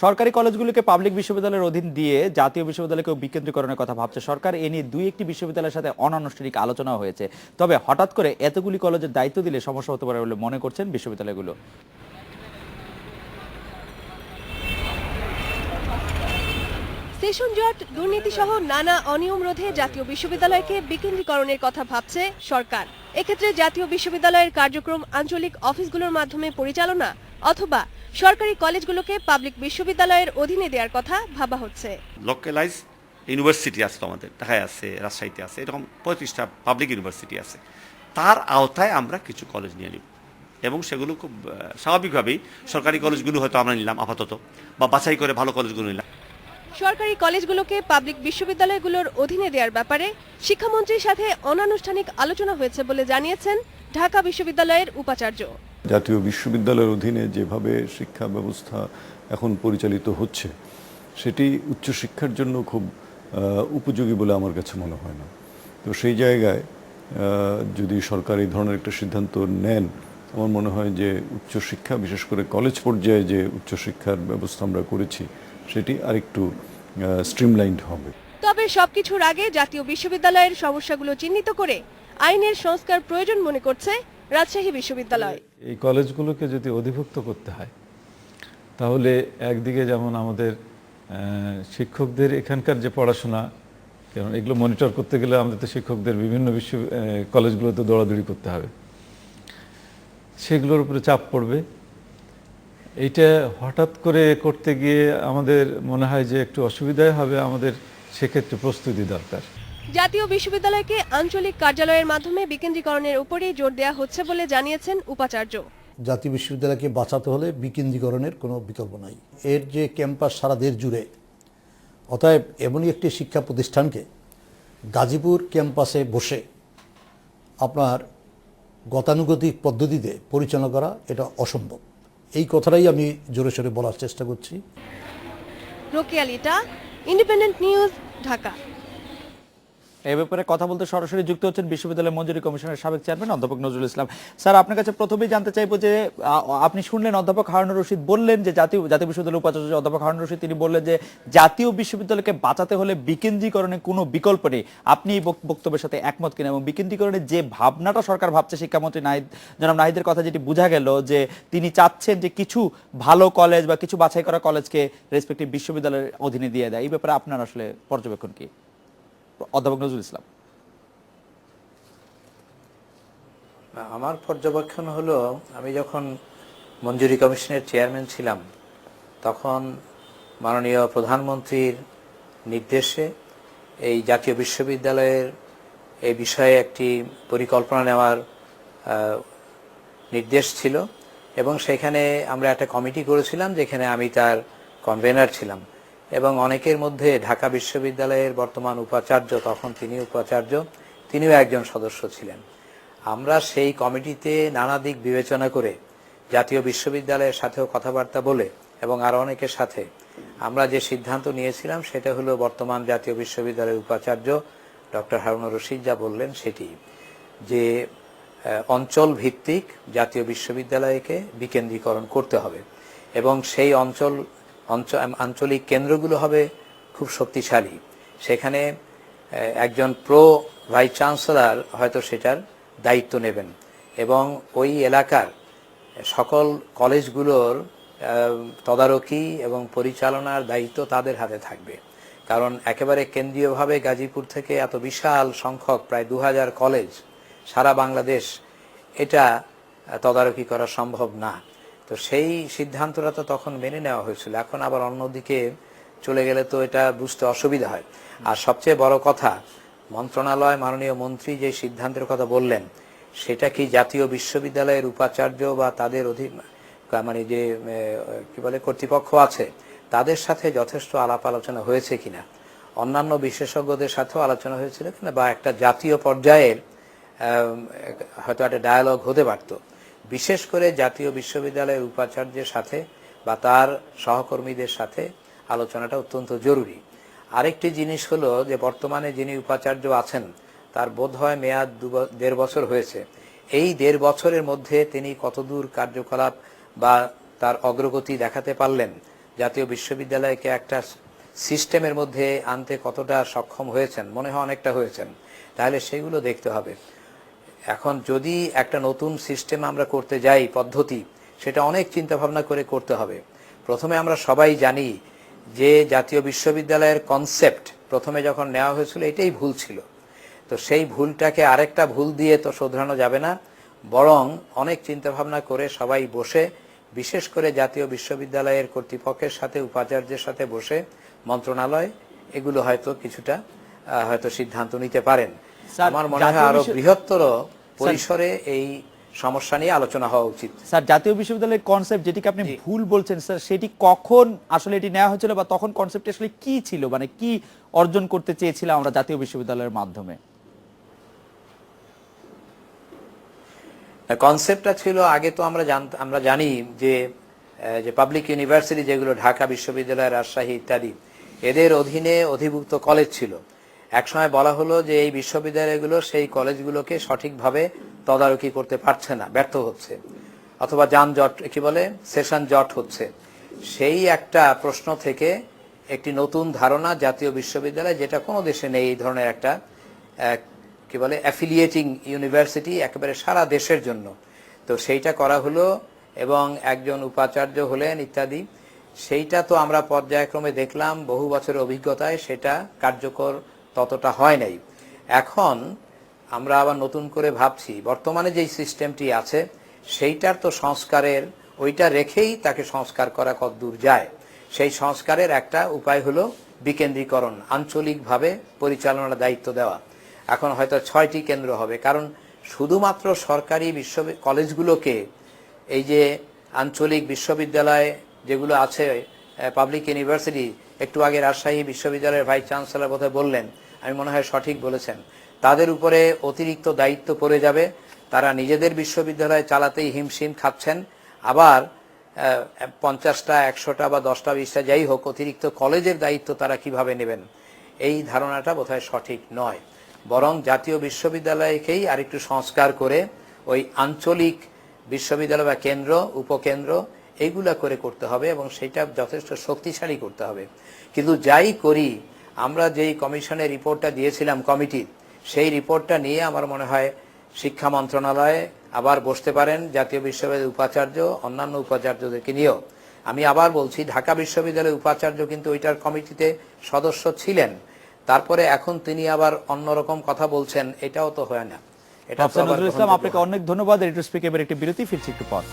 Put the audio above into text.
সরকারি কলেজগুলোকে পাবলিক বিশ্ববিদ্যালয়ের অধীন দিয়ে জাতীয় বিশ্ববিদ্যালয়কে বিকেন্দ্রীকরণের কথা ভাবছে সরকার। এ নিয়ে দুই একটি বিশ্ববিদ্যালয়ের সাথে অনানুষ্ঠানিক আলোচনা হয়েছে। তবে হঠাৎ করে এতগুলি কলেজের দায়িত্ব দিলে সমস্যা হতে পারে বলে মনে করছেন বিশ্ববিদ্যালয়গুলো। সেশন জট, দুর্নীতি সহ নানা অনিয়ম রোধে জাতীয় বিশ্ববিদ্যালয়কে বিকেন্দ্রীকরণের কথা ভাবছে সরকার। এক্ষেত্রে জাতীয় বিশ্ববিদ্যালয়ের কার্যক্রম আঞ্চলিক অফিসগুলোর মাধ্যমে পরিচালনা অথবা সরকারি কলেজগুলোকে পাবলিক বিশ্ববিদ্যালয়ের অধীনে দেওয়ার কথা ভাবা হচ্ছে। লোকালাইজ ইউনিভার্সিটি আছে, আমাদের ঢাকায় আছে, রাজশাহীতে আছে, এরকম 35টা পাবলিক ইউনিভার্সিটি আছে। তার আওতায় আমরা কিছু কলেজ নিয়ে নিব এবং সেগুলো খুব স্বাভাবিকভাবেই সরকারি কলেজগুলো হয়তো আমরা নিলাম আপাতত, বা বাছাই করে ভালো কলেজগুলো নিলাম। সরকারি কলেজগুলোকে পাবলিক বিশ্ববিদ্যালয়গুলোর অধীনে দেওয়ার ব্যাপারে শিক্ষামন্ত্রীর সাথে অনানুষ্ঠানিক আলোচনা হয়েছে বলে জানিয়েছেন ঢাকা বিশ্ববিদ্যালয়ের উপাচার্য। জাতীয় বিশ্ববিদ্যালয়ের অধীনে যেভাবে শিক্ষা ব্যবস্থা এখন পরিচালিত হচ্ছে সেটি উচ্চশিক্ষার জন্য খুব উপযোগী বলে আমার কাছে মনে হয় না। তো সেই জায়গায় যদি সরকার এই ধরনের একটা সিদ্ধান্ত নেন, আমার মনে হয় যে উচ্চশিক্ষা, বিশেষ করে কলেজ পর্যায়ে যে উচ্চশিক্ষার ব্যবস্থা আমরা করেছি সেটি আরেকটু স্ট্রিমলাইনড হবে। তবে সবকিছুর আগে জাতীয় বিশ্ববিদ্যালয়ের সমস্যাগুলো চিহ্নিত করে আইনের সংস্কার প্রয়োজন মনে করছে রাজশাহী বিশ্ববিদ্যালয়। এই কলেজগুলোকে যদি অধিভুক্ত করতে হয় তাহলে একদিকে যেমন আমাদের শিক্ষকদের এখানকার যে পড়াশোনা, কারণ এগুলো মনিটর করতে গেলে আমাদের তো শিক্ষকদের বিভিন্ন কলেজগুলোতে দৌড়াদৌড়ি করতে হবে, সেগুলোর উপরে চাপ পড়বে। এইটা হঠাৎ করে করতে গিয়ে আমাদের মনে হয় যে একটু অসুবিধাই হবে, আমাদের সেক্ষেত্রে প্রস্তুতি দরকার। জাতীয় বিশ্ববিদ্যালয়কে আঞ্চলিক কার্যালয়ের মাধ্যমে বিকেন্দ্রীকরণের উপরেই জোর দেওয়া হচ্ছে বলে জানিয়েছেন উপাচার্য। জাতীয় বিশ্ববিদ্যালয়কে বাঁচাতে হলে বিকেন্দ্রীকরণের কোনো বিকল্প নাই। এর যে ক্যাম্পাস সারা দেশ জুড়ে, অতএব এমনই একটি শিক্ষা প্রতিষ্ঠানকে গাজীপুর ক্যাম্পাসে বসে আপনার গতানুগতিক পদ্ধতিতে পরিচালনা করা এটা অসম্ভব। এই কথাটাই আমি জোরে সোরে বলার চেষ্টা করছি। Rokeya Lita, independent news, Dhaka. এই ব্যাপারে কথা বলতে সরাসরি যুক্ত হচ্ছেন বিশ্ববিদ্যালয় মঞ্জুরি কমিশনের সাবেক চেয়ারম্যান অধ্যাপক নজরুল ইসলাম। স্যার, আপনার কাছে প্রথমেই জানতে চাইবো যে আপনি শুনলেন অধ্যাপক হারুনুর রশিদ বললেন যে জাতীয় বিশ্ববিদ্যালয়ের উপাচার্য অধ্যাপক হারুনুর রশিদ তিনি বললেন যে জাতীয় বিশ্ববিদ্যালয়কে বাঁচাতে হলে বিকেন্দ্রীকরণের কোনো বিকল্প নেই। আপনি এই বক্তব্যের সাথে একমত কিনা, এবং বিকেন্দ্রীকরণের যে ভাবনাটা সরকার ভাবছে, শিক্ষামন্ত্রী জনাব নাহিদের কথা যেটি বোঝা গেল যে তিনি চাচ্ছেন যে কিছু ভালো কলেজ বা কিছু বাছাই করা কলেজকে রেসপেক্টিভ বিশ্ববিদ্যালয়ের অধীনে দিয়ে দেয়, এই ব্যাপারে আপনার আসলে পর্যবেক্ষণ কি অধ্যাপক নজরুল ইসলাম? আমার পর্যবেক্ষণ হলো, আমি যখন মঞ্জুরি কমিশনের চেয়ারম্যান ছিলাম তখন মাননীয় প্রধানমন্ত্রীর নির্দেশে এই জাতীয় বিশ্ববিদ্যালয়ের এই বিষয়ে একটি পরিকল্পনা নেওয়ার নির্দেশ ছিল, এবং সেখানে আমরা একটা কমিটি করেছিলাম যেখানে আমি তার কনভেনার ছিলাম, এবং অনেকের মধ্যে ঢাকা বিশ্ববিদ্যালয়ের বর্তমান উপাচার্য, তখন তিনি উপাচার্য, তিনিও একজন সদস্য ছিলেন। আমরা সেই কমিটিতে নানা দিক বিবেচনা করে জাতীয় বিশ্ববিদ্যালয়ের সাথেও কথাবার্তা বলে এবং আরও অনেকের সাথে আমরা যে সিদ্ধান্ত নিয়েছিলাম সেটা হলো বর্তমান জাতীয় বিশ্ববিদ্যালয়ের উপাচার্য ডক্টর হারুনুর রশিদ যা বললেন সেটি, যে অঞ্চল ভিত্তিক জাতীয় বিশ্ববিদ্যালয়কে বিকেন্দ্রীকরণ করতে হবে এবং সেই আঞ্চলিক কেন্দ্রগুলো হবে খুব শক্তিশালী। সেখানে একজন ভাইস চ্যান্সেলর হয়তো সেটার দায়িত্ব নেবেন এবং ওই এলাকার সকল কলেজগুলোর তদারকি এবং পরিচালনার দায়িত্ব তাদের হাতে থাকবে। কারণ একেবারে কেন্দ্রীয়ভাবে গাজীপুর থেকে এত বিশাল সংখ্যক প্রায় 2000 কলেজ সারা বাংলাদেশ, এটা তদারকি করা সম্ভব না। তো সেই সিদ্ধান্তটা তো তখন মেনে নেওয়া হয়েছিল, এখন আবার অন্যদিকে চলে গেলে তো এটা বুঝতে অসুবিধা হয়। আর সবচেয়ে বড় কথা, মন্ত্রণালয় মাননীয় মন্ত্রী যে সিদ্ধান্তের কথা বললেন সেটা কি জাতীয় বিশ্ববিদ্যালয়ের উপাচার্য বা তাদের মানে যে কি বলে কর্তৃপক্ষ আছে তাদের সাথে যথেষ্ট আলাপ আলোচনা হয়েছে কিনা, অন্যান্য বিশেষজ্ঞদের সাথেও আলোচনা হয়েছিল কিনা, বা একটা জাতীয় পর্যায়ের হয়তো একটা ডায়ালগ হতে পারত। বিশেষ করে জাতীয় বিশ্ববিদ্যালয়ের উপাচার্যের সাথে বা তার সহকর্মীদের সাথে আলোচনাটা অত্যন্ত জরুরি। আরেকটি জিনিস হলো যে বর্তমানে যিনি উপাচার্য আছেন তার বোধহয় মেয়াদ 1.5 বছর হয়েছে। এই 1.5 বছরের মধ্যে তিনি কতদূর কার্যকলাপ বা তার অগ্রগতি দেখাতে পারলেন জাতীয় বিশ্ববিদ্যালয়কে একটা সিস্টেমের মধ্যে আনতে কতটা সক্ষম হয়েছেন, মনে হয় অনেকটা হয়েছেন, তাহলে সেগুলো দেখতে হবে। এখন যদি একটা নতুন সিস্টেম আমরা করতে যাই, পদ্ধতি, সেটা অনেক চিন্তা ভাবনা করে করতে হবে। প্রথমে আমরা সবাই জানি যে জাতীয় বিশ্ববিদ্যালয়ের কনসেপ্ট প্রথমে যখন নেওয়া হয়েছিল এটাই ভুল ছিল। তো সেই ভুলটাকে আরেকটা ভুল দিয়ে তো শোধরানো যাবে না, বরং অনেক চিন্তা ভাবনা করে সবাই বসে, বিশেষ করে জাতীয় বিশ্ববিদ্যালয়ের কর্তৃপক্ষের সাথে, উপাচার্যের সাথে বসে মন্ত্রণালয় এগুলো হয়তো কিছুটা হয়তো সিদ্ধান্ত নিতে পারেন। স্যার, আমার মনে হয় জাতীয় আরো বিশ্ব- বৃহত্তর পরিসরে এই সমস্যা নিয়ে আলোচনা হওয়া উচিত। স্যার, জাতীয় বিশ্ববিদ্যালয়ের কনসেপ্ট যেটিকে আপনি ভুল বলছেন স্যার, সেটি কখন আসলে এটি নেওয়া হয়েছিল, বা তখন কনসেপ্ট আসলে কি ছিল, মানে কি অর্জন করতে চেয়েছিলাম আমরা জাতীয় বিশ্ববিদ্যালয়ের মাধ্যমে? কনসেপ্টটা ছিল, আগে তো আমরা জানি যে পাবলিক ইউনিভার্সিটি যেগুলো ঢাকা বিশ্ববিদ্যালয়, রাজশাহী ইত্যাদি, এদের অধীনে অধিভুক্ত কলেজ ছিল। একসময় বলা হলো যে এই বিশ্ববিদ্যালয়গুলো সেই কলেজগুলোকে সঠিকভাবে তদারকি করতে পারছে না, ব্যর্থ হচ্ছে, অথবা যানজট কি বলে সেশন জট হচ্ছে। সেই একটা প্রশ্ন থেকে একটি নতুন ধারণা, জাতীয় বিশ্ববিদ্যালয়, যেটা কোনো দেশে নেই এই ধরনের একটা কি বলে অ্যাফিলিয়েটিং ইউনিভার্সিটি একেবারে সারা দেশের জন্য, তো সেইটা করা হলো এবং একজন উপাচার্য হলেন ইত্যাদি। সেইটা তো আমরা পর্যায়ক্রমে দেখলাম, বহু বছরের অভিজ্ঞতায় সেটা কার্যকর ততটা হয় নাই। এখন আমরা আবার নতুন করে ভাবছি, বর্তমানে যেই সিস্টেমটি আছে সেইটার তো সংস্কারের, ওইটা রেখেই তাকে সংস্কার করা কতদূর যায়, সেই সংস্কারের একটা উপায় হলো বিকেন্দ্রীকরণ, আঞ্চলিকভাবে পরিচালনার দায়িত্ব দেওয়া। এখন হয়তো 6টি কেন্দ্র হবে, কারণ শুধুমাত্র সরকারি কলেজগুলোকে, এই যে আঞ্চলিক বিশ্ববিদ্যালয় যেগুলো আছে, পাবলিক ইউনিভার্সিটি, একটু আগে রাজশাহী বিশ্ববিদ্যালয়ের ভাইস চ্যান্সেলর বোধহয় বললেন, আমি মনে হয় সঠিক বলেছেন, তাদের উপরে অতিরিক্ত দায়িত্ব পড়ে যাবে। তারা নিজেদের বিশ্ববিদ্যালয় চালাতেই হিমশিম খাচ্ছেন, আবার 50টা 100টা বা 10টা 20টা যাই হোক অতিরিক্ত কলেজের দায়িত্ব তারা কিভাবে নেবেন, এই ধারণাটা বোধহয় সঠিক নয়। বরং জাতীয় বিশ্ববিদ্যালয়কেই আরেকটু সংস্কার করে ওই আঞ্চলিক বিশ্ববিদ্যালয় বা কেন্দ্র, উপকেন্দ্র, এইগুলা করে করতে হবে এবং সেটা যথেষ্ট শক্তিশালী করতে হবে। কিন্তু যাই করি, আমরা যেই কমিশনের রিপোর্টটা দিয়েছিলাম কমিটির, সেই রিপোর্টটা নিয়ে আমার মনে হয় শিক্ষা মন্ত্রণালয়ে আবার বসতে পারেন, জাতীয় বিশ্ববিদ্যালয়ের উপাচার্য, অন্যান্য উপাচার্যদেরকে নিয়েও। আমি আবার বলছি, ঢাকা বিশ্ববিদ্যালয়ের উপাচার্য কিন্তু ওইটার কমিটিতে সদস্য ছিলেন, তারপরে এখন তিনি আবার অন্যরকম কথা বলছেন, এটাও তো হয় না। এটা তো প্রফেসর আবার নজরুল ইসলাম, গ্রহণযোগ্য আপনাকে হয় না। অনেক ধন্যবাদ। রেডিও স্পিক এবার একটি বিরতি, ফিরছি একটু পর।